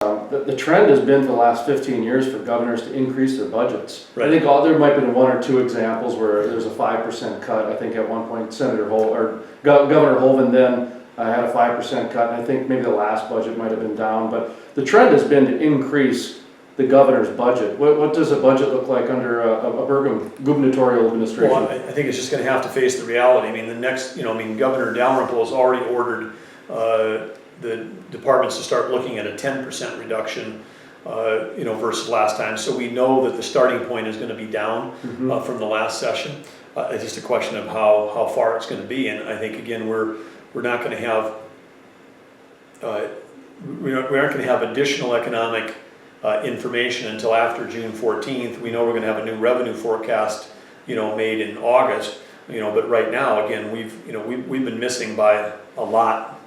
The trend has been for the last 15 years for governors to increase their budgets. Right. I think there might have been one or two examples where there's a 5% cut. I think at one point Governor Hoeven then had a 5% cut, and I think maybe the last budget might have been down. But the trend has been to increase the governor's budget. What does a budget look like under a Burgum gubernatorial administration? Well, I think it's just going to have to face the reality. I mean, Governor Dalrymple has already ordered the departments to start looking at a 10% reduction, versus last time. So we know that the starting point is going to be down from the last session. It's just a question of how far it's going to be. And I think again, we're not going to have we aren't going to have additional economic information until after June 14th. We know we're going to have a new revenue forecast, made in August. But right now, again, we've been missing by a lot.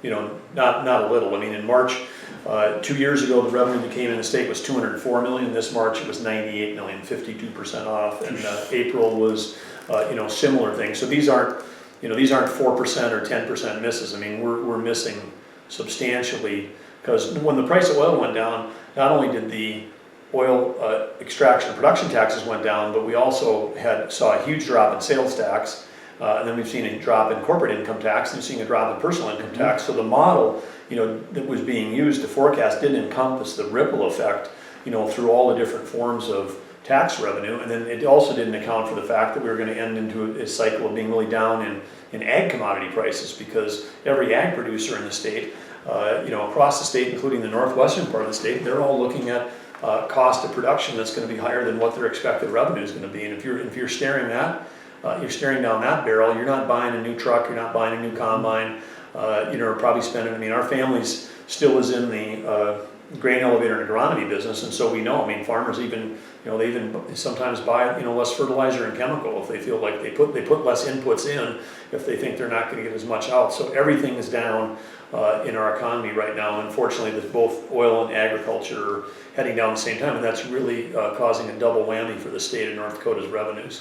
Not a little. I mean, in March, 2 years ago, the revenue that came in the state was $204 million. This March, it was $98 million, 52% off. And April was, similar things. So these aren't 4% or 10% misses. I mean, we're missing substantially, because when the price of oil went down, not only did the oil extraction and production taxes went down, but we also saw a huge drop in sales tax. And then we've seen a drop in corporate income tax, and we've seen a drop in personal income tax. So the model, that was being used to forecast didn't encompass the ripple effect, through all the different forms of tax revenue. And then it also didn't account for the fact that we were going to end into a cycle of being really down in ag commodity prices, because every ag producer in the state, across the state, including the northwestern part of the state, they're all looking at cost of production that's going to be higher than what their expected revenue is going to be. And if you're staring down that barrel, you're not buying a new truck, you're not buying a new combine, you're probably spending, our family's still is in the grain elevator and agronomy business, and so we know, farmers they even sometimes buy, less fertilizer and chemical if they feel like they put less inputs in if they think they're not going to get as much out. So everything is down in our economy right now. Unfortunately, that both oil and agriculture are heading down at the same time, and that's really causing a double whammy for the state of North Dakota's revenues.